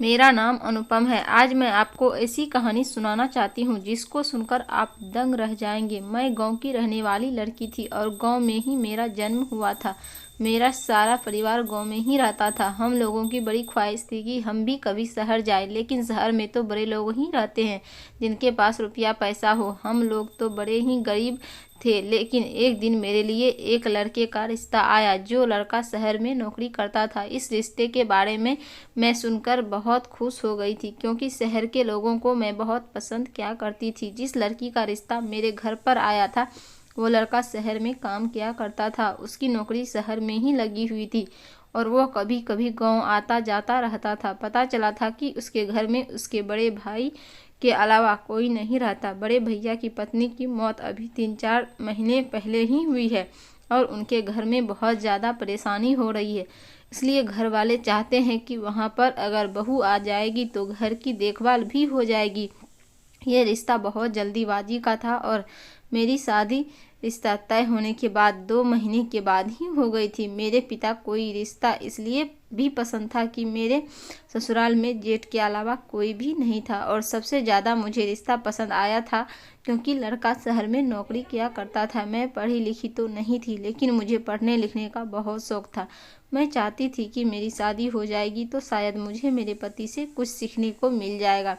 मेरा नाम अनुपम है। आज मैं आपको ऐसी कहानी सुनाना चाहती हूँ जिसको सुनकर आप दंग रह जाएंगे। मैं गांव की रहने वाली लड़की थी और गांव में ही मेरा जन्म हुआ था। मेरा सारा परिवार गांव में ही रहता था। हम लोगों की बड़ी ख्वाहिश थी कि हम भी कभी शहर जाए, लेकिन शहर में तो बड़े लोग ही रहते हैं जिनके पास रुपया पैसा हो। हम लोग तो बड़े ही गरीब थे। लेकिन एक दिन मेरे लिए एक लड़के का रिश्ता आया। जो लड़का शहर में नौकरी करता था। इस रिश्ते के बारे में मैं सुनकर बहुत खुश हो गई थी, क्योंकि शहर के लोगों को मैं बहुत पसंद किया करती थी। जिस लड़की का रिश्ता मेरे घर पर आया था, वो लड़का शहर में काम किया करता था। उसकी नौकरी शहर में ही लगी हुई थी और वो कभी कभी गांव आता जाता रहता था। पता चला था कि उसके घर में उसके बड़े भाई के अलावा कोई नहीं रहता। बड़े भैया की पत्नी की मौत अभी 3-4 महीने पहले ही हुई है और उनके घर में बहुत ज़्यादा परेशानी हो रही है। इसलिए घर वाले चाहते हैं कि वहाँ पर अगर बहू आ जाएगी तो घर की देखभाल भी हो जाएगी। ये रिश्ता बहुत जल्दीबाजी का था और मेरी शादी रिश्ता तय होने के बाद 2 महीने के बाद ही हो गई थी। मेरे पिता कोई रिश्ता इसलिए भी पसंद था कि मेरे ससुराल में जेठ के अलावा कोई भी नहीं था, और सबसे ज़्यादा मुझे रिश्ता पसंद आया था क्योंकि लड़का शहर में नौकरी किया करता था। मैं पढ़ी लिखी तो नहीं थी, लेकिन मुझे पढ़ने लिखने का बहुत शौक था। मैं चाहती थी कि मेरी शादी हो जाएगी तो शायद मुझे मेरे पति से कुछ सीखने को मिल जाएगा।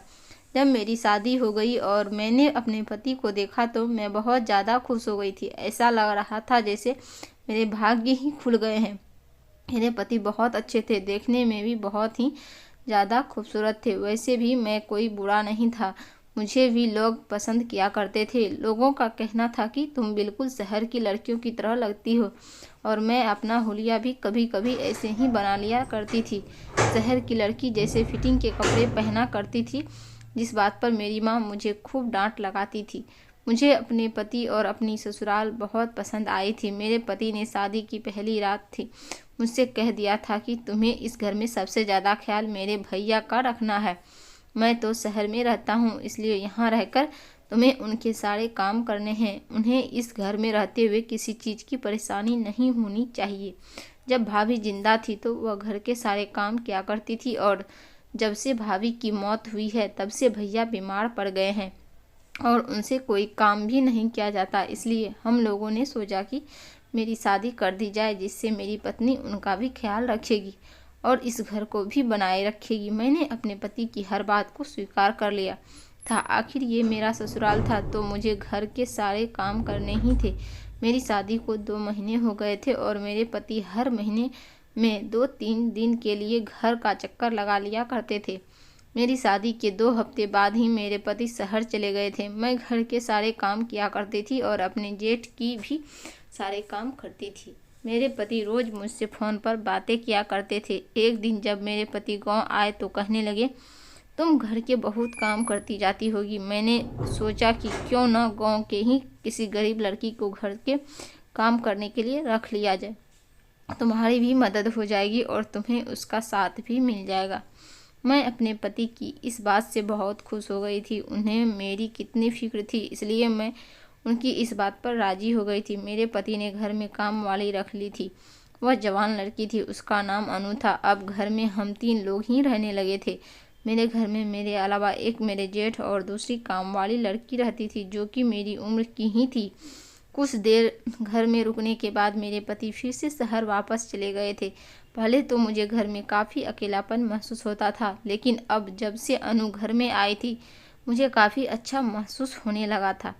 जब मेरी शादी हो गई और मैंने अपने पति को देखा तो मैं बहुत ज़्यादा खुश हो गई थी। ऐसा लग रहा था जैसे मेरे भाग्य ही खुल गए हैं। मेरे पति बहुत अच्छे थे, देखने में भी बहुत ही ज़्यादा खूबसूरत थे। वैसे भी मैं कोई बुरा नहीं था, मुझे भी लोग पसंद किया करते थे। लोगों का कहना था कि तुम बिल्कुल शहर की लड़कियों की तरह लगती हो, और मैं अपना हुलिया भी कभी कभी ऐसे ही बना लिया करती थी। शहर की लड़की जैसे फिटिंग के कपड़े पहना करती थी, जिस बात पर मेरी माँ मुझे खूब डांट लगाती थी। मुझे अपने पति और अपनी ससुराल बहुत पसंद आई थी। मेरे पति ने शादी की पहली रात थी मुझसे कह दिया था कि तुम्हें इस घर में सबसे ज़्यादा ख्याल मेरे भैया का रखना है। मैं तो शहर में रहता हूँ, इसलिए यहाँ रहकर तुम्हें उनके सारे काम करने हैं। उन्हें इस घर में रहते हुए किसी चीज़ की परेशानी नहीं होनी चाहिए। जब भाभी जिंदा थी तो वह घर के सारे काम किया करती थी, और जब से भाभी की मौत हुई है तब से भैया बीमार पड़ गए हैं और उनसे कोई काम भी नहीं किया जाता। इसलिए हम लोगों ने सोचा कि मेरी शादी कर दी जाए, जिससे मेरी पत्नी उनका भी ख्याल रखेगी और इस घर को भी बनाए रखेगी। मैंने अपने पति की हर बात को स्वीकार कर लिया था। आखिर ये मेरा ससुराल था तो मुझे घर के सारे काम करने ही थे। मेरी शादी को 2 महीने हो गए थे और मेरे पति हर महीने में 2-3 दिन के लिए घर का चक्कर लगा लिया करते थे। मेरी शादी के 2 हफ्ते बाद ही मेरे पति शहर चले गए थे। मैं घर के सारे काम किया करती थी और अपने जेठ की भी सारे काम करती थी। मेरे पति रोज़ मुझसे फ़ोन पर बातें किया करते थे। एक दिन जब मेरे पति गांव आए तो कहने लगे, तुम घर के बहुत काम करती जाती होगी। मैंने सोचा कि क्यों न गांव के ही किसी गरीब लड़की को घर के काम करने के लिए रख लिया जाए। तुम्हारी भी मदद हो जाएगी और तुम्हें उसका साथ भी मिल जाएगा। मैं अपने पति की इस बात से बहुत खुश हो गई थी। उन्हें मेरी कितनी फिक्र थी, इसलिए मैं उनकी इस बात पर राजी हो गई थी। मेरे पति ने घर में काम वाली रख ली थी। वह जवान लड़की थी, उसका नाम अनु था। अब घर में हम 3 लोग ही रहने लगे थे। मेरे घर में मेरे अलावा एक मेरे जेठ और दूसरी काम वाली लड़की रहती थी, जो कि मेरी उम्र की ही थी। कुछ देर घर में रुकने के बाद मेरे पति फिर से शहर वापस चले गए थे। पहले तो मुझे घर में काफ़ी अकेलापन महसूस होता था, लेकिन अब जब से अनु घर में आई थी मुझे काफ़ी अच्छा महसूस होने लगा था।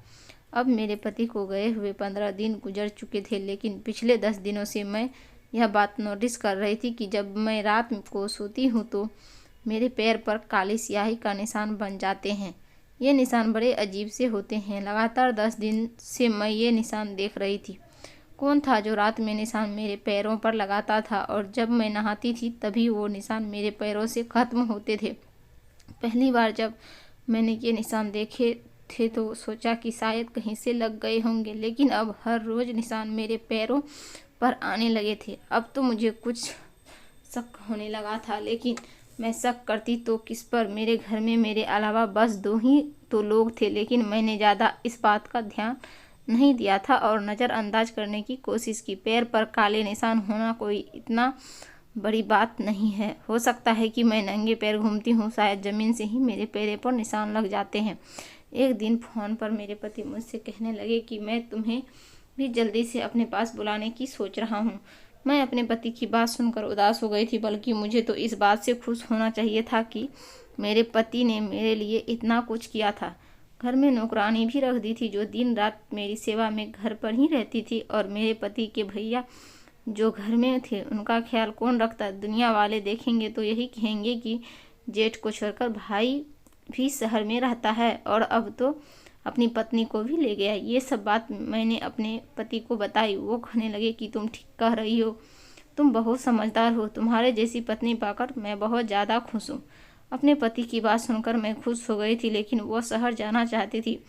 अब मेरे पति को गए हुए 15 दिन गुजर चुके थे, लेकिन पिछले 10 दिनों से मैं यह बात नोटिस कर रही थी कि जब मैं रात को सोती हूँ तो मेरे पैर पर काली स्याही का निशान बन जाते हैं। ये निशान बड़े अजीब से होते हैं। लगातार 10 दिन से मैं ये निशान देख रही थी। कौन था जो रात में निशान मेरे पैरों पर लगाता था, और जब मैं नहाती थी तभी वो निशान मेरे पैरों से ख़त्म होते थे। पहली बार जब मैंने ये निशान देखे थे तो सोचा कि शायद कहीं से लग गए होंगे, लेकिन अब हर रोज़ निशान मेरे पैरों पर आने लगे थे। अब तो मुझे कुछ शक होने लगा था, लेकिन मैं शक करती तो किस पर। मेरे घर में मेरे अलावा बस 2 ही तो लोग थे, लेकिन मैंने ज़्यादा इस बात का ध्यान नहीं दिया था और नज़रअंदाज करने की कोशिश की। पैर पर काले निशान होना कोई इतना बड़ी बात नहीं है। हो सकता है कि मैं नंगे पैर घूमती हूँ, शायद ज़मीन से ही मेरे पैरों पर निशान लग जाते हैं। एक दिन फ़ोन पर मेरे पति मुझसे कहने लगे कि मैं तुम्हें भी जल्दी से अपने पास बुलाने की सोच रहा हूँ। मैं अपने पति की बात सुनकर उदास हो गई थी, बल्कि मुझे तो इस बात से खुश होना चाहिए था कि मेरे पति ने मेरे लिए इतना कुछ किया था। घर में नौकरानी भी रख दी थी जो दिन रात मेरी सेवा में घर पर ही रहती थी, और मेरे पति के भैया जो घर में थे उनका ख्याल कौन रखता। दुनिया वाले देखेंगे तो यही कहेंगे कि जेठ को छोड़कर भाई भी शहर में रहता है, और अब तो अपनी पत्नी को भी ले गया। ये सब बात मैंने अपने पति को बताई। वो कहने लगे कि तुम ठीक कह रही हो, तुम बहुत समझदार हो, तुम्हारे जैसी पत्नी पाकर मैं बहुत ज़्यादा खुश हूँ। अपने पति की बात सुनकर मैं खुश हो गई थी, लेकिन वो शहर जाना चाहती थी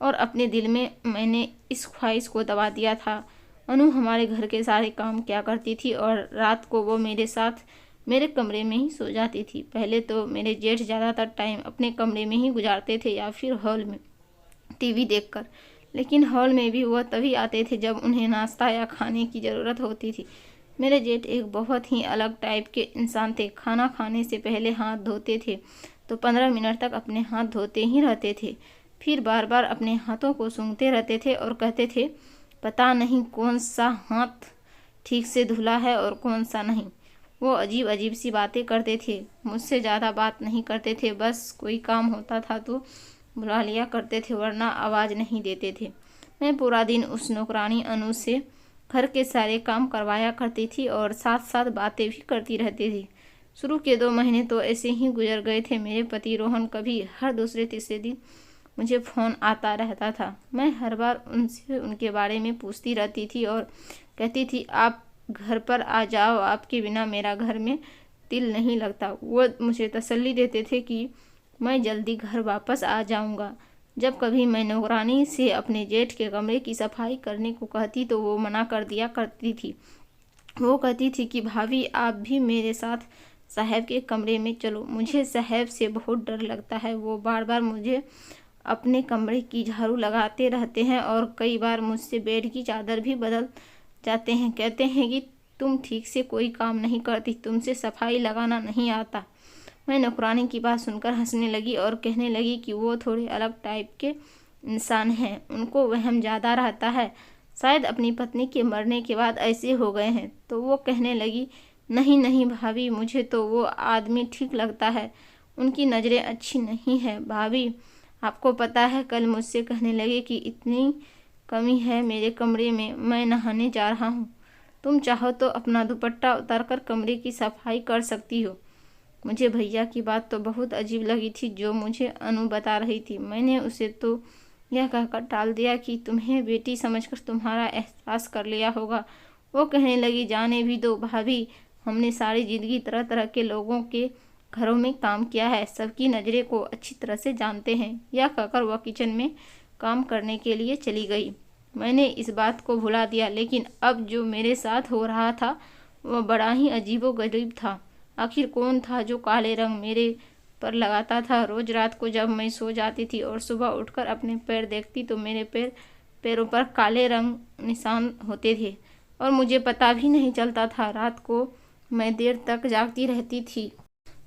और अपने दिल में मैंने इस ख्वाहिश को दबा दिया था। अनु हमारे घर के सारे काम किया करती थी और रात को वो मेरे साथ मेरे कमरे में ही सो जाती थी। पहले तो मेरे जेठ ज़्यादातर टाइम अपने कमरे में ही गुजारते थे या फिर हॉल में टीवी देखकर, लेकिन हॉल में भी वह तभी आते थे जब उन्हें नाश्ता या खाने की ज़रूरत होती थी। मेरे जेठ एक बहुत ही अलग टाइप के इंसान थे। खाना खाने से पहले हाथ धोते थे तो 15 मिनट तक अपने हाथ धोते ही रहते थे, फिर बार बार अपने हाथों को सूंघते रहते थे और कहते थे पता नहीं कौन सा हाथ ठीक से धुला है और कौन सा नहीं। वो अजीब अजीब सी बातें करते थे। मुझसे ज़्यादा बात नहीं करते थे, बस कोई काम होता था तो बुला लिया करते थे, वरना आवाज़ नहीं देते थे। मैं पूरा दिन उस नौकरानी अनु से घर के सारे काम करवाया करती थी और साथ साथ बातें भी करती रहती थी। शुरू के 2 महीने तो ऐसे ही गुजर गए थे। मेरे पति रोहन कभी हर दूसरे तीसरे दिन मुझे फ़ोन आता रहता था। मैं हर बार उनसे उनके बारे में पूछती रहती थी और कहती थी आप घर पर आ जाओ, आपके बिना मेरा घर में दिल नहीं लगता। वो मुझे तसल्ली देते थे कि मैं जल्दी घर वापस आ जाऊंगा। जब कभी मैं नौकरानी से अपने जेठ के कमरे की सफाई करने को कहती तो वो मना कर दिया करती थी। वो कहती थी कि भाभी आप भी मेरे साथ साहब के कमरे में चलो। मुझे साहब से बहुत डर लगता है, वो बार बार मुझे अपने कमरे की झाड़ू लगाते रहते हैं और कई बार मुझसे बेड की चादर भी बदल जाते हैं। कहते हैं कि तुम ठीक से कोई काम नहीं करती, तुमसे सफाई लगाना नहीं आता। मैं नौकरानी की बात सुनकर हंसने लगी और कहने लगी कि वो थोड़े अलग टाइप के इंसान हैं, उनको वहम ज़्यादा रहता है, शायद अपनी पत्नी के मरने के बाद ऐसे हो गए हैं। तो वो कहने लगी नहीं नहीं भाभी, मुझे तो वो आदमी ठीक लगता है, उनकी नज़रें अच्छी नहीं है। भाभी आपको पता है, कल मुझसे कहने लगे कि इतनी कमी है मेरे कमरे में, मैं नहाने जा रहा हूँ, तुम चाहो तो अपना दुपट्टा उतारकर कमरे की सफाई कर सकती हो। मुझे भैया की बात तो बहुत अजीब लगी थी जो मुझे अनु बता रही थी। मैंने उसे तो यह कहकर टाल दिया कि तुम्हें बेटी समझकर तुम्हारा एहसास कर लिया होगा। वो कहने लगी जाने भी दो भाभी, हमने सारी ज़िंदगी तरह तरह के लोगों के घरों में काम किया है, सबकी नज़रें को अच्छी तरह से जानते हैं। यह कहकर वह किचन में काम करने के लिए चली गई। मैंने इस बात को भुला दिया, लेकिन अब जो मेरे साथ हो रहा था वह बड़ा ही अजीबोगरीब था। आखिर कौन था जो काले रंग मेरे पर लगाता था? रोज रात को जब मैं सो जाती थी और सुबह उठकर अपने पैर देखती तो मेरे पैरों पर काले रंग निशान होते थे और मुझे पता भी नहीं चलता था। रात को मैं देर तक जागती रहती थी।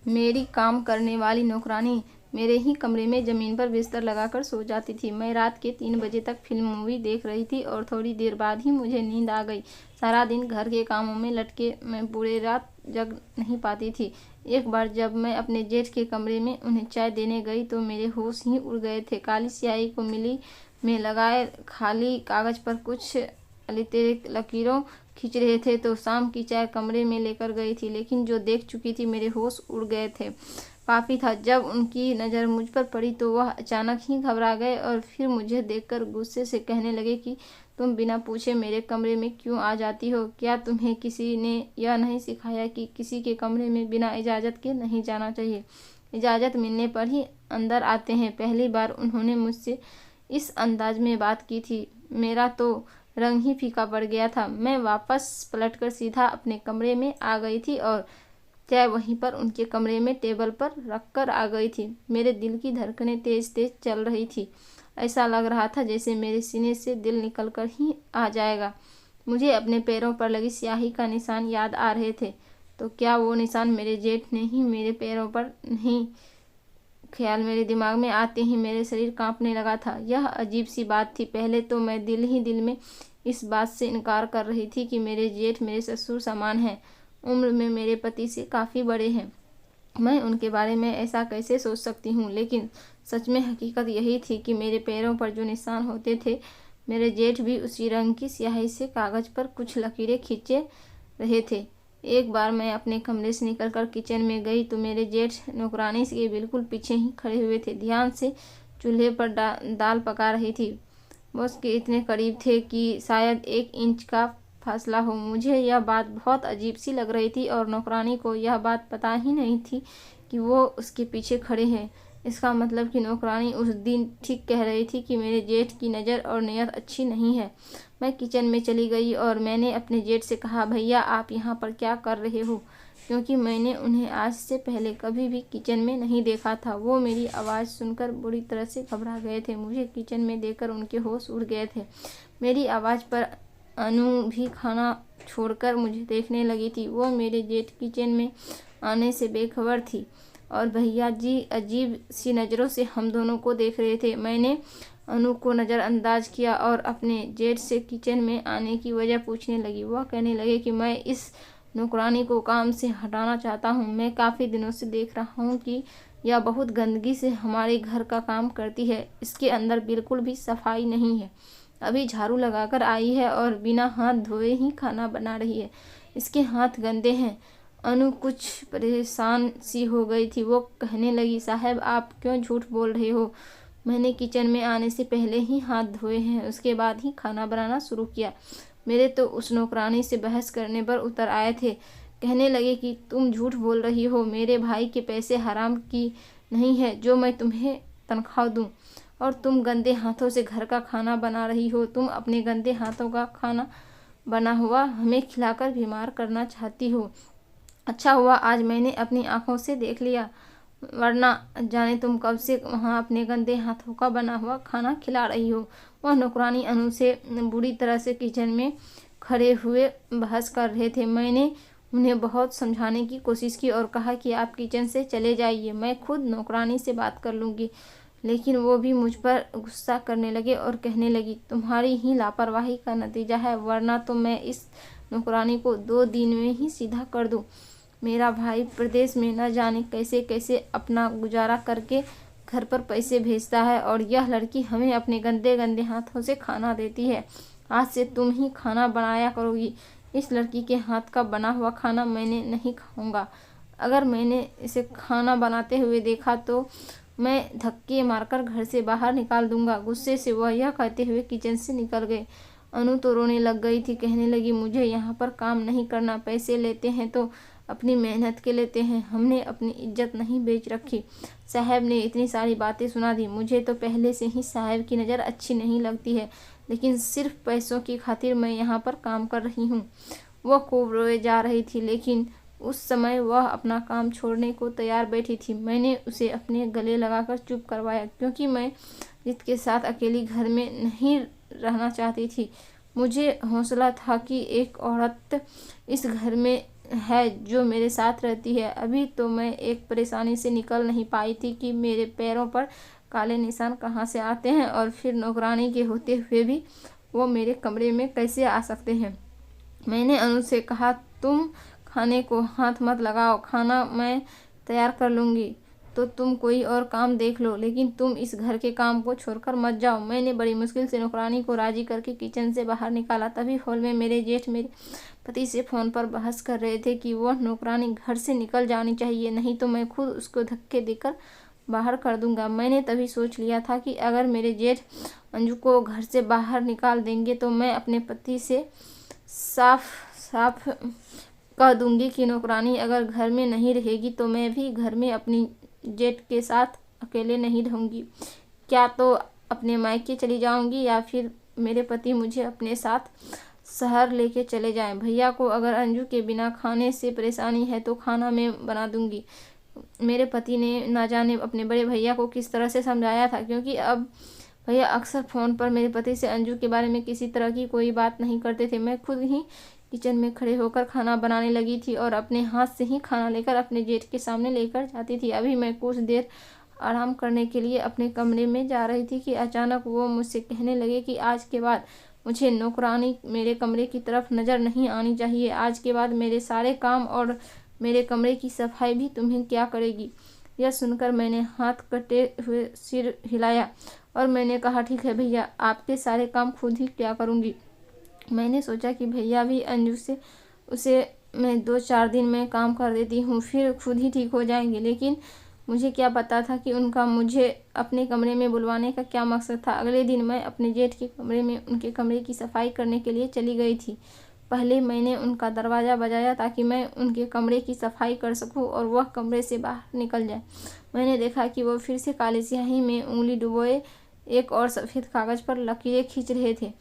मेरी काम करने वाली नौकरानी मेरे ही कमरे में ज़मीन पर बिस्तर लगाकर सो जाती थी। मैं रात के 3 बजे तक फिल्म मूवी देख रही थी और थोड़ी देर बाद ही मुझे नींद आ गई। सारा दिन घर के कामों में लटके मैं पूरे रात जग नहीं पाती थी। एक बार जब मैं अपने जेठ के कमरे में उन्हें चाय देने गई तो मेरे होश ही उड़ गए थे। काली स्याही को मिली में लगाए खाली कागज़ पर कुछ अलितेरे लकीरों खींच रहे थे तो शाम की चाय कमरे में लेकर गई थी, लेकिन जो देख चुकी थी मेरे होश उड़ गए थे। पापी था। जब उनकी नज़र मुझ पर पड़ी तो वह अचानक ही घबरा गए और फिर मुझे देखकर गुस्से से कहने लगे कि तुम बिना पूछे मेरे कमरे में क्यों आ जाती हो? क्या तुम्हें किसी ने यह नहीं सिखाया कि किसी के कमरे में बिना इजाज़त के नहीं जाना चाहिए? इजाज़त मिलने पर ही अंदर आते हैं। पहली बार उन्होंने मुझसे इस अंदाज में बात की थी, मेरा तो रंग ही फीका पड़ गया था। मैं वापस पलटकर सीधा अपने कमरे में आ गई थी और चाय वहीं पर उनके कमरे में टेबल पर रखकर आ गई थी। मेरे दिल की धड़कनें तेज तेज चल रही थी। ऐसा लग रहा था जैसे मेरे सीने से दिल निकलकर ही आ जाएगा। मुझे अपने पैरों पर लगी स्याही का निशान याद आ रहे थे। तो क्या वो निशान मेरे जेठ ने ही मेरे पैरों पर नहीं? ख्याल मेरे दिमाग में आते ही मेरे शरीर कांपने लगा था। यह अजीब सी बात थी। पहले तो मैं दिल ही दिल में इस बात से इनकार कर रही थी कि मेरे जेठ मेरे ससुर समान हैं, उम्र में मेरे पति से काफ़ी बड़े हैं। मैं उनके बारे में ऐसा कैसे सोच सकती हूँ? लेकिन सच में हकीकत यही थी कि मेरे पैरों पर जो निशान होते थे, मेरे जेठ भी उसी रंग की स्याही से कागज़ पर कुछ लकीरें खींचे रहे थे। एक बार मैं अपने कमरे से निकलकर किचन में गई तो मेरे जेठ नौकरानी के बिल्कुल पीछे ही खड़े हुए थे। ध्यान से चूल्हे पर दाल पका रही थी। वो उसके इतने करीब थे कि शायद 1 इंच का फासला हो। मुझे यह बात बहुत अजीब सी लग रही थी और नौकरानी को यह बात पता ही नहीं थी कि वो उसके पीछे खड़े हैं। इसका मतलब कि नौकरानी उस दिन ठीक कह रही थी कि मेरे जेठ की नज़र और नीयत अच्छी नहीं है। मैं किचन में चली गई और मैंने अपने जेठ से कहा, भैया आप यहाँ पर क्या कर रहे हो? क्योंकि मैंने उन्हें आज से पहले कभी भी किचन में नहीं देखा था। वो मेरी आवाज़ सुनकर बुरी तरह से घबरा गए थे। मुझे किचन में देखकर उनके होश उड़ गए थे। मेरी आवाज़ पर अनु भी खाना छोड़कर मुझे देखने लगी थी। वो मेरे जेठ किचन में आने से बेखबर थी और भैया जी अजीब सी नज़रों से हम दोनों को देख रहे थे। मैंने अनु को नज़रअंदाज किया और अपने जेठ से किचन में आने की वजह पूछने लगी। वह कहने लगे कि मैं इस नौकरानी को काम से हटाना चाहता हूँ। मैं काफ़ी दिनों से देख रहा हूँ कि यह बहुत गंदगी से हमारे घर का काम करती है। इसके अंदर बिल्कुल भी सफाई नहीं है। अभी झाड़ू लगाकर आई है और बिना हाथ धोए ही खाना बना रही है। इसके हाथ गंदे हैं। अनु कुछ परेशान सी हो गई थी। वो कहने लगी, साहब आप क्यों झूठ बोल रहे हो? मैंने किचन में आने से पहले ही हाथ धोए हैं, उसके बाद ही खाना बनाना शुरू किया। मेरे तो उस नौकरानी से बहस करने पर उतर आए थे। कहने लगे कि तुम झूठ बोल रही हो, मेरे भाई के पैसे हराम की नहीं है जो मैं तुम्हें तनख्वाह दूं, और तुम गंदे हाथों से घर का खाना बना रही हो। तुम अपने गंदे हाथों का खाना बना हुआ हमें खिलाकर बीमार करना चाहती हो। अच्छा हुआ आज मैंने अपनी आंखों से देख लिया, वरना जाने तुम कब से वहाँ अपने गंदे हाथों का बना हुआ खाना खिला रही हो। वह नौकरानी अनु से बुरी तरह से किचन में खड़े हुए बहस कर रहे थे। मैंने उन्हें बहुत समझाने की कोशिश की और कहा कि आप किचन से चले जाइए, मैं खुद नौकरानी से बात कर लूँगी। लेकिन वो भी मुझ पर गुस्सा करने लगे और कहने लगी, तुम्हारी ही लापरवाही का नतीजा है, वरना तो मैं इस नौकरानी को 2 दिन में ही सीधा कर दूँ। मेरा भाई प्रदेश में न जाने कैसे कैसे अपना गुजारा करके घर पर पैसे भेजता है और यह लड़की हमें अपने गंदे गंदे हाथों से खाना देती है। आज से तुम ही खाना बनाया करोगी। इस लड़की के हाथ का बना हुआ खाना मैंने नहीं खाऊंगा। अगर मैंने इसे खाना बनाते हुए देखा तो मैं धक्के मारकर घर से बाहर निकाल दूंगा। गुस्से से वह यह कहते हुए किचन से निकल गए। अनु तो रोने लग गई थी। कहने लगी, मुझे यहाँ पर काम नहीं करना, पैसे लेते हैं तो अपनी मेहनत के लेते हैं, हमने अपनी इज्जत नहीं बेच रखी। साहब ने इतनी सारी बातें सुना दी। मुझे तो पहले से ही साहब की नज़र अच्छी नहीं लगती है, लेकिन सिर्फ पैसों की खातिर मैं यहाँ पर काम कर रही हूँ। वह खूब रोए जा रही थी, लेकिन उस समय वह अपना काम छोड़ने को तैयार बैठी थी। मैंने उसे अपने गले लगाकर चुप करवाया, क्योंकि मैं जित के साथ अकेली घर में नहीं रहना चाहती थी। मुझे हौसला था कि एक औरत इस घर में है जो मेरे साथ रहती है। अभी तो मैं एक परेशानी से निकल नहीं पाई थी कि मेरे पैरों पर काले निशान कहाँ से आते हैं, और फिर नौकरानी के होते हुए भी वो मेरे कमरे में कैसे आ सकते हैं। मैंने अनु से कहा, तुम खाने को हाथ मत लगाओ, खाना मैं तैयार कर लूँगी, तो तुम कोई और काम देख लो, लेकिन तुम इस घर के काम को छोड़कर मत जाओ। मैंने बड़ी मुश्किल से नौकरानी को राजी करके किचन से बाहर निकाला। तभी हॉल में मेरे जेठ मेरे पति से फ़ोन पर बहस कर रहे थे कि वह नौकरानी घर से निकल जानी चाहिए, नहीं तो मैं खुद उसको धक्के देकर बाहर कर दूंगा। मैंने तभी सोच लिया था कि अगर मेरे जेठ अंजू को घर से बाहर निकाल देंगे तो मैं अपने पति से साफ साफ कह दूंगी कि नौकरानी अगर घर में नहीं रहेगी तो मैं भी घर में अपनी जेठ के साथ अकेले नहीं रहूँगी। क्या तो अपने मायके चली जाऊँगी या फिर मेरे पति मुझे अपने साथ शहर लेके चले जाएं। भैया को अगर अंजू के बिना खाने से परेशानी है तो खाना मैं बना दूँगी। मेरे पति ने ना जाने अपने बड़े भैया को किस तरह से समझाया था, क्योंकि अब भैया अक्सर फ़ोन पर मेरे पति से अंजू के बारे में किसी तरह की कोई बात नहीं करते थे। मैं खुद ही किचन में खड़े होकर खाना बनाने लगी थी और अपने हाथ से ही खाना लेकर अपने जेठ के सामने लेकर जाती थी। अभी मैं कुछ देर आराम करने के लिए अपने कमरे में जा रही थी कि अचानक वो मुझसे कहने लगे कि आज के बाद मुझे नौकरानी मेरे कमरे की तरफ नज़र नहीं आनी चाहिए। आज के बाद मेरे सारे काम और मेरे कमरे की सफाई भी तुम्हें क्या करेगी। यह सुनकर मैंने हाथ कटे हुए सिर हिलाया और मैंने कहा, ठीक है भैया, आपके सारे काम खुद ही क्या करूँगी। मैंने सोचा कि भैया भी अंजू से उसे मैं 2-4 दिन में काम कर देती हूँ, फिर खुद ही ठीक हो जाएंगे। लेकिन मुझे क्या पता था कि उनका मुझे अपने कमरे में बुलवाने का क्या मकसद था। अगले दिन मैं अपने जेठ के कमरे में उनके कमरे की सफाई करने के लिए चली गई थी। पहले मैंने उनका दरवाज़ा बजाया ताकि मैं उनके कमरे की सफाई कर सकूं और वह कमरे से बाहर निकल जाए। मैंने देखा कि वो फिर से काली स्याही में उंगली डुबोए एक और सफ़ेद कागज़ पर लकीरें खींच रहे थे।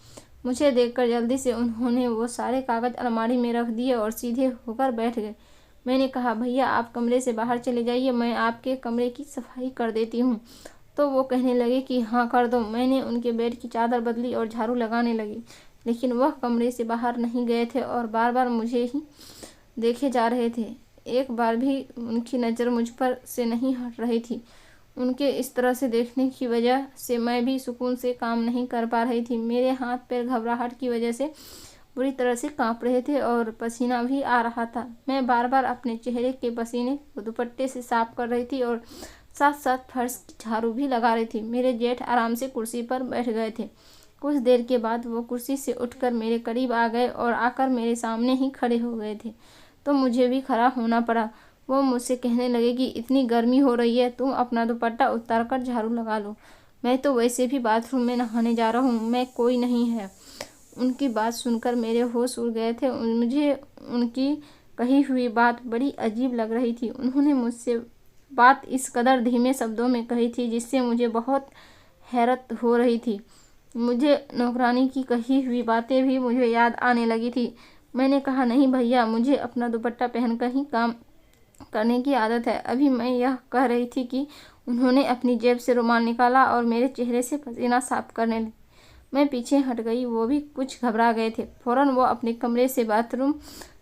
मुझे देखकर जल्दी से उन्होंने वो सारे कागज़ अलमारी में रख दिए और सीधे होकर बैठ गए। मैंने कहा, भैया आप कमरे से बाहर चले जाइए, मैं आपके कमरे की सफाई कर देती हूँ। तो वो कहने लगे कि हाँ कर दो। मैंने उनके बेड की चादर बदली और झाड़ू लगाने लगी, लेकिन वह कमरे से बाहर नहीं गए थे और बार बार मुझे ही देखे जा रहे थे। एक बार भी उनकी नज़र मुझ पर से नहीं हट रही थी। उनके इस तरह से देखने की वजह से मैं भी सुकून से काम नहीं कर पा रही थी। मेरे हाथ पैर घबराहट की वजह से बुरी तरह से कांप रहे थे और पसीना भी आ रहा था। मैं बार बार अपने चेहरे के पसीने को दुपट्टे से साफ कर रही थी और साथ साथ फर्श की झाड़ू भी लगा रही थी। मेरे जेठ आराम से कुर्सी पर बैठ गए थे। कुछ देर के बाद वो कुर्सी से उठकर मेरे करीब आ गए और आकर मेरे सामने ही खड़े हो गए थे। तो मुझे भी खड़ा होना पड़ा। वो मुझसे कहने लगे कि इतनी गर्मी हो रही है, तुम अपना दुपट्टा उतार कर झाड़ू लगा लो। मैं तो वैसे भी बाथरूम में नहाने जा रहा हूँ, मैं कोई नहीं है। उनकी बात सुनकर मेरे होश उड़ गए थे। मुझे उनकी कही हुई बात बड़ी अजीब लग रही थी। उन्होंने मुझसे बात इस कदर धीमे शब्दों में कही थी जिससे मुझे बहुत हैरत हो रही थी। मुझे नौकरानी की कही हुई बातें भी मुझे याद आने लगी थी। मैंने कहा, नहीं भैया, मुझे अपना दुपट्टा पहनकर ही काम करने की आदत है। अभी मैं यह कह रही थी कि उन्होंने अपनी जेब से रुमाल निकाला और मेरे चेहरे से पसीना साफ करने लगी। मैं पीछे हट गई। वो भी कुछ घबरा गए थे। फौरन वो अपने कमरे से बाथरूम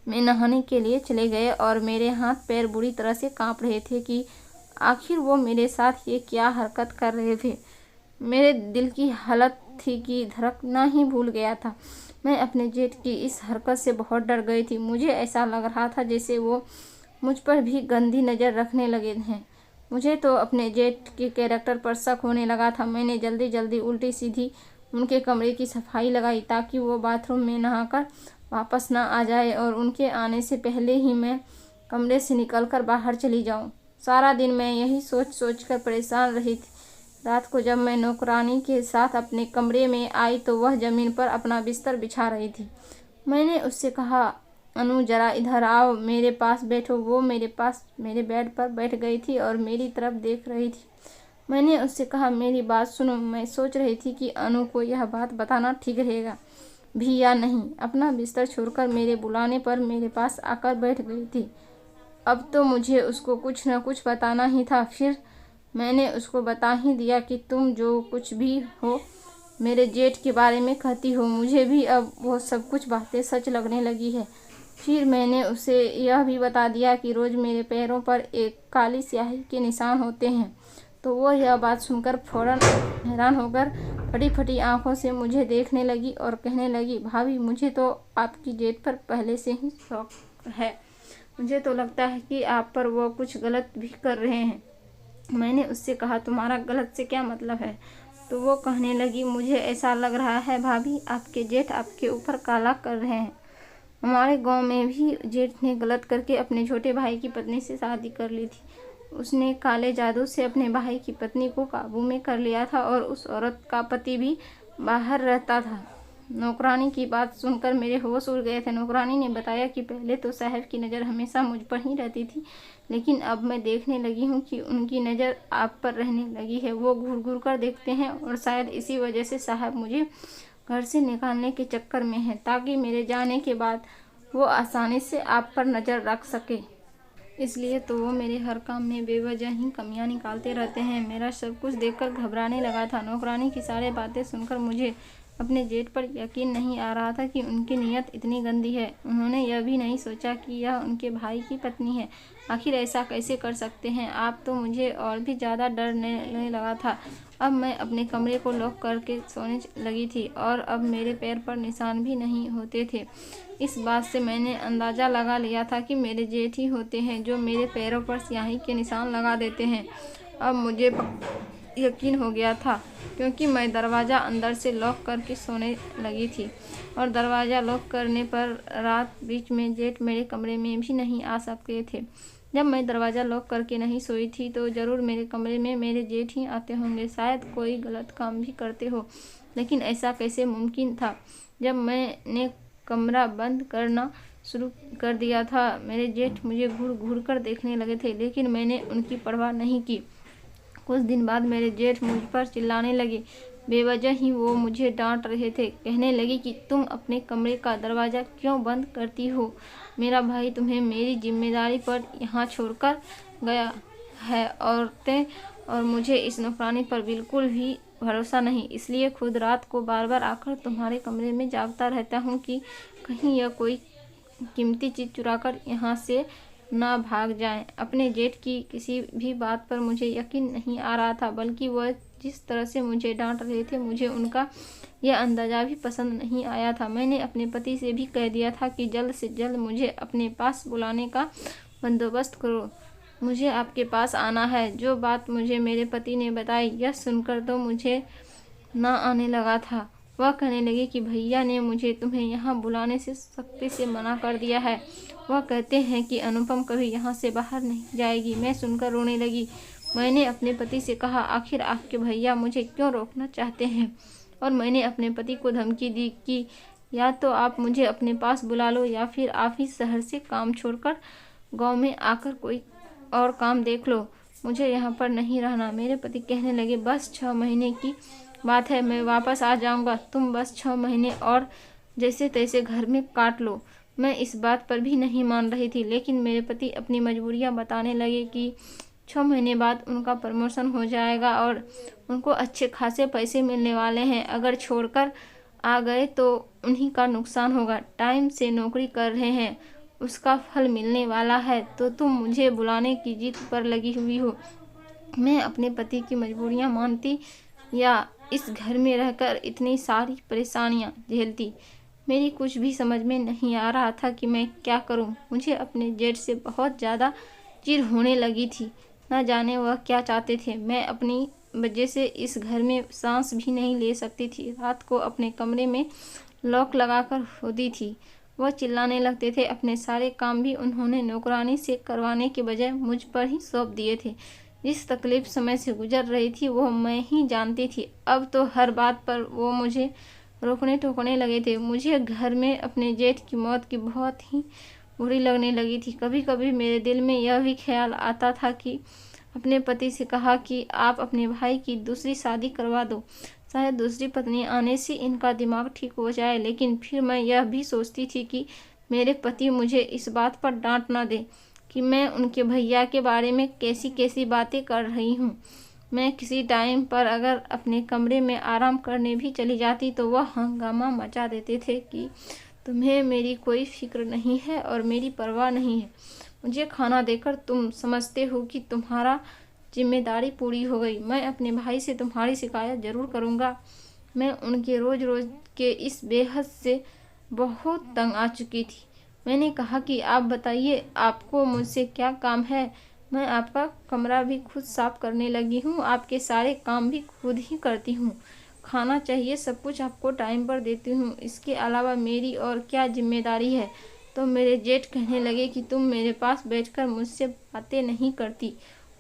में नहाने के लिए चले गए और मेरे हाथ पैर बुरी तरह से कांप रहे थे कि आखिर वो मेरे साथ ये क्या हरकत कर रहे थे। मेरे दिल की हालत थी कि धड़कना ही भूल गया था। मैं अपने जेठ की इस हरकत से बहुत डर गई थी। मुझे ऐसा लग रहा था जैसे वो मुझ पर भी गंदी नज़र रखने लगे हैं। मुझे तो अपने जेठ के कैरेक्टर पर शक होने लगा था। मैंने जल्दी जल्दी उल्टी सीधी उनके कमरे की सफाई लगाई ताकि वो बाथरूम में नहाकर वापस ना आ जाए और उनके आने से पहले ही मैं कमरे से निकलकर बाहर चली जाऊं। सारा दिन मैं यही सोच सोच कर परेशान रही थी। रात को जब मैं नौकरानी के साथ अपने कमरे में आई तो वह ज़मीन पर अपना बिस्तर बिछा रही थी। मैंने उससे कहा, अनु जरा इधर आओ, मेरे पास बैठो। वो मेरे पास मेरे बेड पर बैठ गई थी और मेरी तरफ देख रही थी। मैंने उससे कहा, मेरी बात सुनो। मैं सोच रही थी कि अनु को यह बात बताना ठीक रहेगा भी या नहीं। अपना बिस्तर छोड़कर मेरे बुलाने पर मेरे पास आकर बैठ गई थी। अब तो मुझे उसको कुछ न कुछ बताना ही था। फिर मैंने उसको बता ही दिया कि तुम जो कुछ भी हो मेरे जेठ के बारे में कहती हो। मुझे भी अब वो सब कुछ बातें सच लगने लगी है। फिर मैंने उसे यह भी बता दिया कि रोज़ मेरे पैरों पर एक काली स्याही के निशान होते हैं। तो वो यह बात सुनकर फौरन हैरान होकर फटी फटी आंखों से मुझे देखने लगी और कहने लगी, भाभी, मुझे तो आपकी जेठ पर पहले से ही शौक है। मुझे तो लगता है कि आप पर वो कुछ गलत भी कर रहे हैं। मैंने उससे कहा, तुम्हारा गलत से क्या मतलब है। तो वो कहने लगी, मुझे ऐसा लग रहा है भाभी, आपके जेठ आपके ऊपर काला कर रहे हैं। हमारे गांव में भी जेठ ने गलत करके अपने छोटे भाई की पत्नी से शादी कर ली थी। उसने काले जादू से अपने भाई की पत्नी को काबू में कर लिया था और उस औरत का पति भी बाहर रहता था। नौकरानी की बात सुनकर मेरे होश उड़ गए थे। नौकरानी ने बताया कि पहले तो साहब की नज़र हमेशा मुझ पर ही रहती थी, लेकिन अब मैं देखने लगी हूँ कि उनकी नज़र आप पर रहने लगी है। वो घूर घूर कर देखते हैं और शायद इसी वजह से साहब मुझे घर से निकालने के चक्कर में है, ताकि मेरे जाने के बाद वो आसानी से आप पर नज़र रख सके। इसलिए तो वो मेरे हर काम में बेवजह ही कमियां निकालते रहते हैं। मेरा सब कुछ देखकर घबराने लगा था। नौकरानी की सारी बातें सुनकर मुझे अपने जेठ पर यकीन नहीं आ रहा था कि उनकी नीयत इतनी गंदी है। उन्होंने यह भी नहीं सोचा कि यह उनके भाई की पत्नी है। आखिर ऐसा कैसे कर सकते हैं आप? तो मुझे और भी ज़्यादा डर लगने लगा था। अब मैं अपने कमरे को लॉक करके सोने लगी थी और अब मेरे पैर पर निशान भी नहीं होते थे। इस बात से मैंने अंदाज़ा लगा लिया था कि मेरे जेठ ही होते हैं जो मेरे पैरों पर स्याही के निशान लगा देते हैं। अब मुझे यकीन हो गया था, क्योंकि मैं दरवाज़ा अंदर से लॉक करके सोने लगी थी और दरवाज़ा लॉक करने पर रात बीच में जेठ मेरे कमरे में भी नहीं आ सकते थे। जब मैं दरवाज़ा लॉक करके नहीं सोई थी तो ज़रूर मेरे कमरे में मेरे जेठ ही आते होंगे। शायद कोई गलत काम भी करते हो, लेकिन ऐसा कैसे मुमकिन था? जब मैंने कमरा बंद करना शुरू कर दिया था, मेरे जेठ मुझे घूर घूर कर देखने लगे थे, लेकिन मैंने उनकी परवाह नहीं की। कुछ दिन बाद मेरे जेठ मुझ पर चिल्लाने लगे। बेवजह ही वो मुझे डांट रहे थे। कहने लगे कि तुम अपने कमरे का दरवाज़ा क्यों बंद करती हो? मेरा भाई तुम्हें मेरी जिम्मेदारी पर यहाँ छोड़कर गया है। औरतें और मुझे इस नौकरानी पर बिल्कुल भी भरोसा नहीं, इसलिए खुद रात को बार बार आकर तुम्हारे कमरे में जागता रहता हूँ कि कहीं यह कोई कीमती चीज़ चुराकर यहाँ से ना भाग जाएं। अपने जेठ की किसी भी बात पर मुझे यकीन नहीं आ रहा था, बल्कि वह जिस तरह से मुझे डांट रहे थे, मुझे उनका यह अंदाज़ा भी पसंद नहीं आया था। मैंने अपने पति से भी कह दिया था कि जल्द से जल्द मुझे अपने पास बुलाने का बंदोबस्त करो, मुझे आपके पास आना है। जो बात मुझे मेरे पति ने बताई, यह सुनकर तो मुझे ना आने लगा था। वह कहने लगे कि भैया ने मुझे तुम्हें यहाँ बुलाने से सख्ती से मना कर दिया है। वह कहते हैं कि अनुपम कभी यहाँ से बाहर नहीं जाएगी। मैं सुनकर रोने लगी। मैंने अपने पति से कहा, आखिर आपके भैया मुझे क्यों रोकना चाहते हैं? और मैंने अपने पति को धमकी दी कि या तो आप मुझे अपने पास बुला लो या फिर आप ही शहर से काम छोड़कर गांव में आकर कोई और काम देख लो, मुझे यहाँ पर नहीं रहना। मेरे पति कहने लगे, बस 6 महीने की बात है, मैं वापस आ जाऊँगा, तुम बस 6 महीने और जैसे तैसे घर में काट लो। मैं इस बात पर भी नहीं मान रही थी, लेकिन मेरे पति अपनी मजबूरियां बताने लगे कि 6 महीने बाद उनका प्रमोशन हो जाएगा और उनको अच्छे खासे पैसे मिलने वाले हैं। अगर छोड़कर आ गए तो उन्हीं का नुकसान होगा। टाइम से नौकरी कर रहे हैं, उसका फल मिलने वाला है, तो तुम मुझे बुलाने की जिद पर लगी हुई हो। मैं अपने पति की मजबूरियां मानती या इस घर में रहकर इतनी सारी परेशानियां झेलती? मेरी कुछ भी समझ में नहीं आ रहा था कि मैं क्या करूं। मुझे अपने जेठ से बहुत ज़्यादा चिढ़ होने लगी थी। न जाने वह क्या चाहते थे। मैं अपनी वजह से इस घर में सांस भी नहीं ले सकती थी। रात को अपने कमरे में लॉक लगाकर होती थी। वह चिल्लाने लगते थे। अपने सारे काम भी उन्होंने नौकरानी से करवाने के बजाय मुझ पर ही सौंप दिए थे। जिस तकलीफ समय से गुजर रही थी वो मैं ही जानती थी। अब तो हर बात पर वो मुझे रोकने टोकने लगे थे। मुझे घर में अपने जेठ की मौत की बहुत ही बुरी लगने लगी थी। कभी कभी मेरे दिल में यह भी ख्याल आता था कि अपने पति से कहा कि आप अपने भाई की दूसरी शादी करवा दो, शायद दूसरी पत्नी आने से इनका दिमाग ठीक हो जाए। लेकिन फिर मैं यह भी सोचती थी कि मेरे पति मुझे इस बात पर डांट ना दे कि मैं उनके भैया के बारे में कैसी कैसी बातें कर रही हूँ। मैं किसी टाइम पर अगर अपने कमरे में आराम करने भी चली जाती तो वह हंगामा मचा देते थे कि तुम्हें मेरी कोई फिक्र नहीं है और मेरी परवाह नहीं है। मुझे खाना देकर तुम समझते हो कि तुम्हारा जिम्मेदारी पूरी हो गई। मैं अपने भाई से तुम्हारी शिकायत ज़रूर करूँगा। मैं उनके रोज़ रोज़ के इस बेहद से बहुत तंग आ चुकी थी। मैंने कहा कि आप बताइए, आपको मुझसे क्या काम है? मैं आपका कमरा भी खुद साफ करने लगी हूँ, आपके सारे काम भी खुद ही करती हूँ। खाना चाहिए सब कुछ आपको टाइम पर देती हूँ। इसके अलावा मेरी और क्या जिम्मेदारी है? तो मेरे जेठ कहने लगे कि तुम मेरे पास बैठकर मुझसे बातें नहीं करती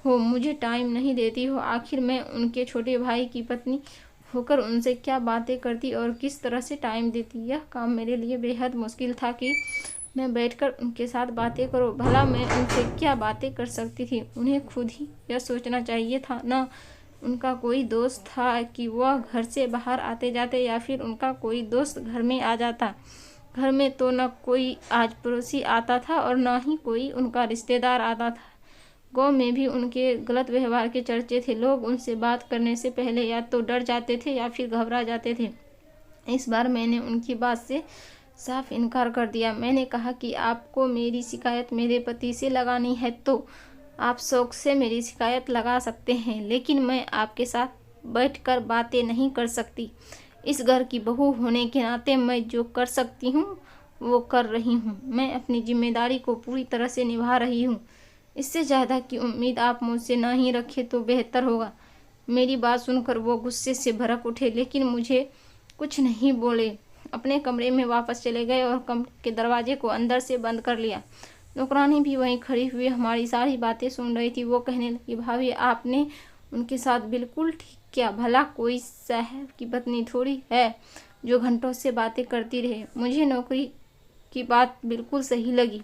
हो, मुझे टाइम नहीं देती हो। आखिर मैं उनके छोटे भाई की पत्नी होकर उनसे क्या बातें करती और किस तरह से टाइम देती? यह काम मेरे लिए बेहद मुश्किल था कि मैं बैठकर उनके साथ बातें करूं। भला मैं उनसे क्या बातें कर सकती थी? उन्हें खुद ही यह सोचना चाहिए था ना। उनका कोई दोस्त था कि वह घर से बाहर आते जाते या फिर उनका कोई दोस्त घर में आ जाता। घर में तो न कोई आज पड़ोसी आता था और न ही कोई उनका रिश्तेदार आता था। गांव में भी उनके गलत व्यवहार के चर्चे थे। लोग उनसे बात करने से पहले या तो डर जाते थे या फिर घबरा जाते थे। इस बार मैंने उनकी बात से साफ इनकार कर दिया। मैंने कहा कि आपको मेरी शिकायत मेरे पति से लगानी है तो आप शौक से मेरी शिकायत लगा सकते हैं, लेकिन मैं आपके साथ बैठकर बातें नहीं कर सकती। इस घर की बहू होने के नाते मैं जो कर सकती हूँ वो कर रही हूँ। मैं अपनी जिम्मेदारी को पूरी तरह से निभा रही हूँ। इससे ज़्यादा की उम्मीद आप मुझसे ना ही रखें तो बेहतर होगा। मेरी बात सुनकर वो गुस्से से भड़क उठे, लेकिन मुझे कुछ नहीं बोले। अपने कमरे में वापस चले गए और कमरे के दरवाजे को अंदर से बंद कर लिया। नौकरानी भी वहीं खड़ी हुई हमारी सारी बातें सुन रही थी। वो कहने लगी, भाभी आपने उनके साथ बिल्कुल ठीक किया। भला कोई साहब की पत्नी थोड़ी है जो घंटों से बातें करती रहे। मुझे नौकरी की बात बिल्कुल सही लगी।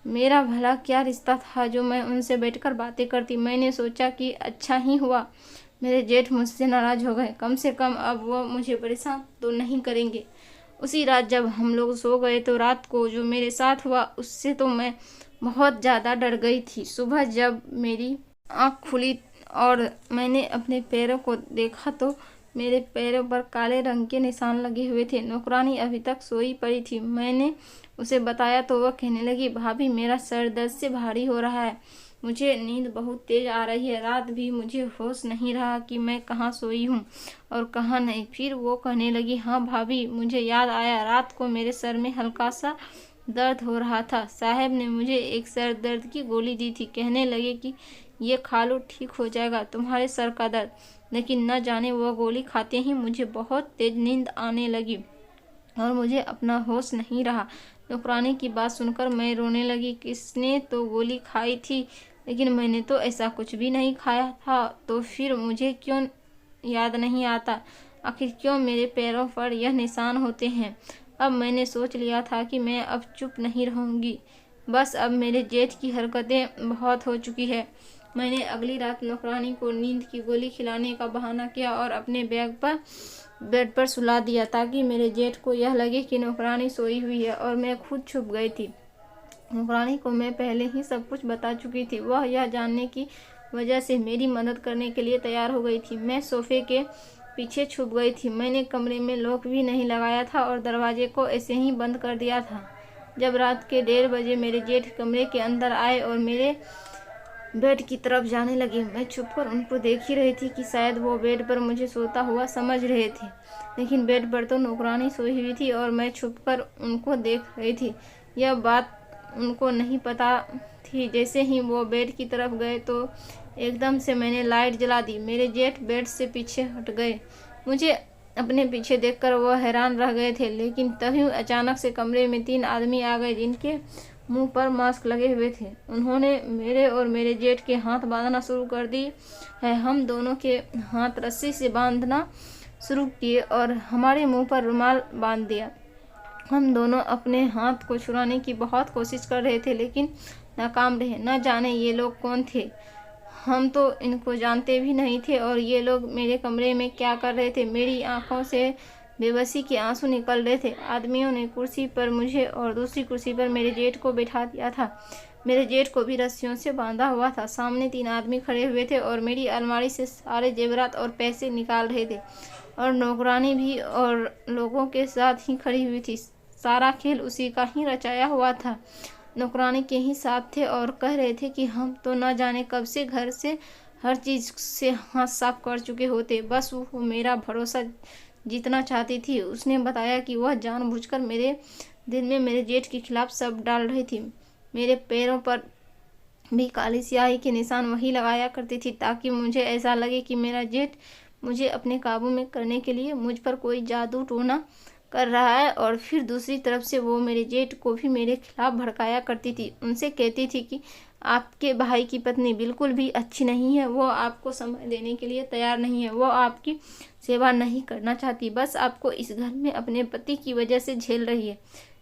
मेरा भला क्या रिश्ता था जो मैं उनसे बैठकर बातें करती। मैंने सोचा कि अच्छा ही हुआ मेरे जेठ मुझसे नाराज़ हो गए। कम से कम अब वो मुझे परेशान तो नहीं करेंगे। उसी रात जब हम लोग सो गए तो रात को जो मेरे साथ हुआ उससे तो मैं बहुत ज़्यादा डर गई थी। सुबह जब मेरी आँख खुली और मैंने अपने पैरों को देखा तो मेरे पैरों पर काले रंग के निशान लगे हुए थे। नौकरानी अभी तक सोई पड़ी थी। मैंने उसे बताया तो वह कहने लगी, भाभी मेरा सर दर्द से भारी हो रहा है। मुझे नींद बहुत तेज आ रही है। रात भी मुझे होश नहीं रहा कि मैं कहाँ सोई हूँ और कहाँ नहीं। फिर वो कहने लगी, हाँ भाभी मुझे याद आया, रात को मेरे सर में हल्का सा दर्द हो रहा था। साहब ने मुझे एक सर दर्द की गोली दी थी। कहने लगे कि ये खा लो, ठीक हो जाएगा तुम्हारे सर का दर्द। लेकिन न जाने वह गोली खाते ही मुझे बहुत तेज नींद आने लगी और मुझे अपना होश नहीं रहा। नौकरानी की बात सुनकर मैं रोने लगी। किसने तो गोली खाई थी, लेकिन मैंने तो ऐसा कुछ भी नहीं खाया था। तो फिर मुझे क्यों याद नहीं आता? आखिर क्यों मेरे पैरों पर यह निशान होते हैं? अब मैंने सोच लिया था कि मैं अब चुप नहीं रहूँगी। बस अब मेरे जेठ की हरकतें बहुत हो चुकी है। मैंने अगली रात नौकरानी को नींद की गोली खिलाने का बहाना किया और अपने बेड पर सुला दिया ताकि मेरे जेठ को यह लगे कि नौकरानी सोई हुई है और मैं खुद छुप गई थी। नौकरानी को मैं पहले ही सब कुछ बता चुकी थी। वह यह जानने की वजह से मेरी मदद करने के लिए तैयार हो गई थी। मैं सोफे के पीछे छुप गई थी। मैंने कमरे में लॉक भी नहीं लगाया था और दरवाजे को ऐसे ही बंद कर दिया था। जब रात के 1:30 बजे मेरे जेठ कमरे के अंदर आए और मेरे बेड की तरफ जाने लगे, मैं छुपकर उनको देख ही रही थी कि शायद वो बेड पर मुझे सोता हुआ समझ रहे थे, लेकिन बेड पर तो नौकरानी सोई हुई थी और मैं छुपकर उनको देख रही थी। यह बात उनको नहीं पता थी। जैसे ही वो बेड की तरफ गए तो एकदम से मैंने लाइट जला दी। मेरे जेठ बेड से पीछे हट गए। मुझे अपने पीछे देखकर वह हैरान रह गए थे, लेकिन तभी अचानक से कमरे में 3 आदमी आ गए जिनके मुंह पर मास्क लगे हुए थे। उन्होंने मेरे और मेरे जेठ के हाथ बांधना शुरू कर दी है। हम दोनों के हाथ रस्सी से बांधना शुरू किए और हमारे मुंह पर रुमाल बांध दिया। हम दोनों अपने हाथ को छुड़ाने की बहुत कोशिश कर रहे थे, लेकिन नाकाम रहे। न जाने ये लोग कौन थे। हम तो इनको जानते भी नहीं थे और ये लोग मेरे कमरे में क्या कर रहे थे। मेरी आंखों से बेबसी के आंसू निकल रहे थे। आदमियों ने कुर्सी पर मुझे और दूसरी कुर्सी पर मेरे जेठ को बैठा दिया था। मेरे जेठ को भी रस्सियों से बांधा हुआ था। सामने 3 आदमी खड़े हुए थे और मेरी अलमारी से सारे जेवरात और पैसे निकाल रहे थे और नौकरानी भी और लोगों के साथ ही खड़ी हुई थी। सारा खेल उसी का ही रचाया हुआ था। नौकरानी के ही साथ थे और कह रहे थे कि हम तो न जाने कब से घर से हर चीज़ से हाथ साफ कर चुके होते। बस वो मेरा भरोसा जीतना चाहती थी। उसने बताया कि वह जानबूझकर मेरे दिल में मेरे जेठ के खिलाफ सब डाल रही थी। मेरे पैरों पर भी काली स्याही के निशान वही लगाया करती थी ताकि मुझे ऐसा लगे कि मेरा जेठ मुझे अपने काबू में करने के लिए मुझ पर कोई जादू टोना कर रहा है। और फिर दूसरी तरफ से वो मेरे जेठ को भी मेरे खिलाफ भड़काया करती थी। उनसे कहती थी कि आपके भाई की पत्नी बिल्कुल भी अच्छी नहीं है, वो आपको समय देने के लिए तैयार नहीं है, वो आपकी सेवा नहीं करना चाहती, बस आपको इस घर में अपने पति की वजह से झेल रही है,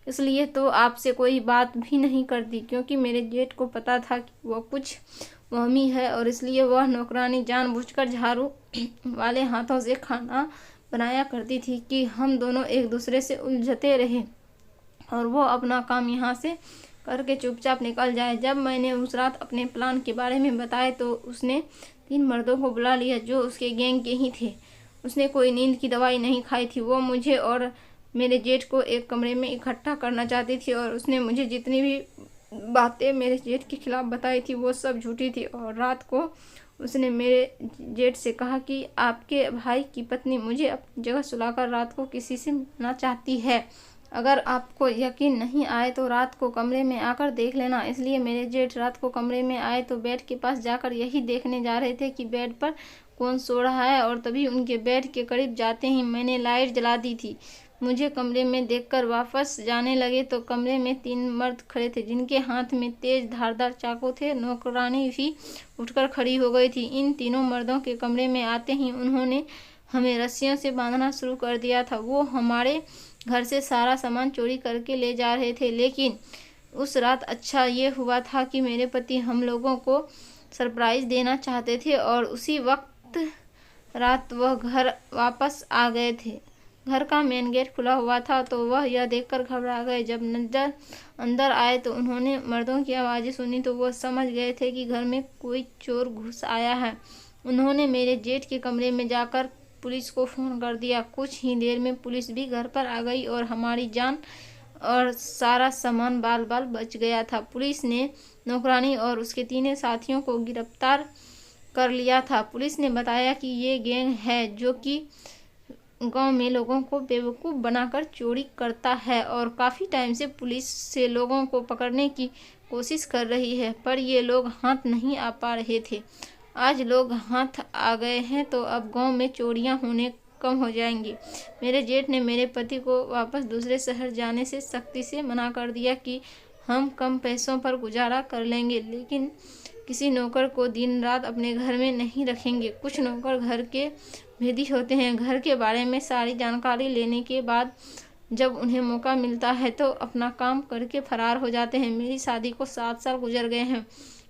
इसलिए तो आपसे कोई बात भी नहीं करती। क्योंकि मेरे जेठ को पता था कि वह कुछ वहमी है और इसलिए वह नौकरानी जानबूझकर झाड़ू वाले हाथों से खाना बनाया करती थी कि हम दोनों एक दूसरे से उलझते रहे और वो अपना काम यहाँ से करके चुपचाप निकल जाए। जब मैंने उस रात अपने प्लान के बारे में बताया तो उसने 3 मर्दों को बुला लिया जो उसके गैंग के ही थे उसने कोई नींद की दवाई नहीं खाई थी। वो मुझे और मेरे जेठ को एक कमरे में इकट्ठा करना चाहती थी और उसने मुझे जितनी भी बातें मेरे जेठ के खिलाफ बताई थी वो सब झूठी थी। और रात को उसने मेरे जेठ से कहा कि आपके भाई की पत्नी मुझे अपनी जगह सुलाकर रात को किसी से मिलना चाहती है। अगर आपको यकीन नहीं आए तो रात को कमरे में आकर देख लेना। इसलिए मेरे जेठ रात को कमरे में आए तो बेड के पास जाकर यही देखने जा रहे थे कि बेड पर कौन सो रहा है, और तभी उनके बेड के करीब जाते ही मैंने लाइट जला दी थी। मुझे कमरे में देखकर वापस जाने लगे तो कमरे में 3 मर्द खड़े थे जिनके हाथ में तेज धारदार चाकू थे। नौकरानी भी उठकर खड़ी हो गई थी। इन तीनों मर्दों के कमरे में आते ही उन्होंने हमें रस्सियों से बांधना शुरू कर दिया था। वो हमारे घर से सारा सामान चोरी करके ले जा रहे थे। लेकिन उस रात अच्छा ये हुआ था कि मेरे पति हम लोगों को सरप्राइज़ देना चाहते थे और उसी वक्त रात वह घर वापस आ गए थे। घर का मेन गेट खुला हुआ था तो वह यह देखकर घबरा गए। जब नजर अंदर आए तो उन्होंने मर्दों की आवाज़ें सुनी तो वह समझ गए थे कि घर में कोई चोर घुस आया है। उन्होंने मेरे जेठ के कमरे में जाकर पुलिस को फ़ोन कर दिया। कुछ ही देर में पुलिस भी घर पर आ गई और हमारी जान और सारा सामान बाल बाल बच गया था। पुलिस ने नौकरानी और उसके 3 साथियों को गिरफ्तार कर लिया था। पुलिस ने बताया कि ये गैंग है जो कि गांव में लोगों को बेवकूफ़ बनाकर चोरी करता है और काफ़ी टाइम से पुलिस से लोगों को पकड़ने की कोशिश कर रही है, पर ये लोग हाथ नहीं आ पा रहे थे। आज लोग हाथ आ गए हैं तो अब गांव में चोरियां होने कम हो जाएंगी। मेरे जेठ ने मेरे पति को वापस दूसरे शहर जाने से सख्ती से मना कर दिया कि हम कम पैसों पर गुजारा कर लेंगे, लेकिन किसी नौकर को दिन रात अपने घर में नहीं रखेंगे। कुछ नौकर घर के भेदी होते हैं। घर के बारे में सारी जानकारी लेने के बाद जब उन्हें मौका मिलता है तो अपना काम करके फरार हो जाते हैं। मेरी शादी को 7 साल गुजर गए हैं।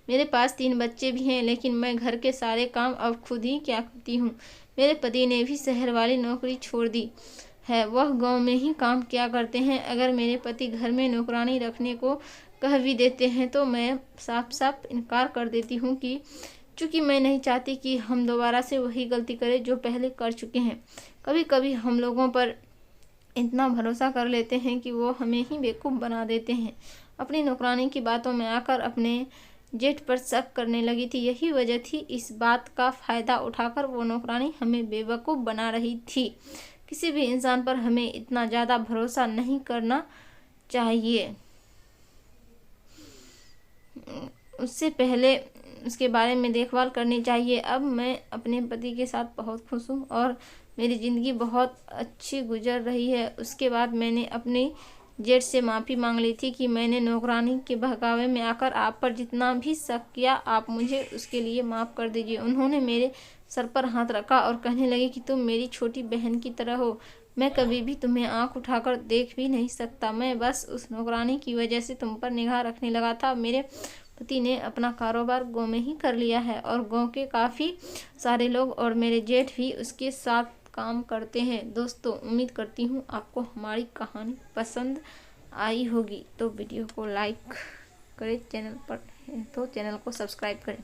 मेरे पास 3 बच्चे भी हैं, लेकिन मैं घर के सारे काम अब खुद ही क्या करती हूँ। मेरे पति ने भी शहर वाली नौकरी छोड़ दी है, वह गांव में ही काम किया करते हैं। अगर मेरे पति घर में नौकरानी रखने को कह भी देते हैं तो मैं साफ साफ इनकार कर देती हूँ कि चूँकि मैं नहीं चाहती कि हम दोबारा से वही गलती करें जो पहले कर चुके हैं। कभी कभी हम लोगों पर इतना भरोसा कर लेते हैं कि वो हमें ही बेवकूफ़ बना देते हैं। अपनी नौकरानी की बातों में आकर अपने जेठ पर शक करने लगी थी। यही वजह थी, इस बात का फ़ायदा उठाकर वो नौकरानी हमें बेवकूफ़ बना रही थी। किसी भी इंसान पर हमें इतना ज़्यादा भरोसा नहीं करना चाहिए। उससे पहले उसके बारे में देखभाल करनी चाहिए। अब मैं अपने पति के साथ बहुत खुश हूँ और मेरी ज़िंदगी बहुत अच्छी गुजर रही है। उसके बाद मैंने अपनी जेठ से माफ़ी मांग ली थी कि मैंने नौकरानी के बहकावे में आकर आप पर जितना भी शक किया, आप मुझे उसके लिए माफ़ कर दीजिए। उन्होंने मेरे सर पर हाथ रखा और कहने लगे कि तुम मेरी छोटी बहन की तरह हो। मैं कभी भी तुम्हें आंख उठाकर देख भी नहीं सकता। मैं बस उस नौकरानी की वजह से तुम पर निगाह रखने लगा था। मेरे पति ने अपना कारोबार गाँव में ही कर लिया है और गाँव के काफ़ी सारे लोग और मेरे जेठ भी उसके साथ काम करते हैं। दोस्तों, उम्मीद करती हूँ आपको हमारी कहानी पसंद आई होगी, तो वीडियो को लाइक करें, चैनल पर तो चैनल को सब्सक्राइब करें।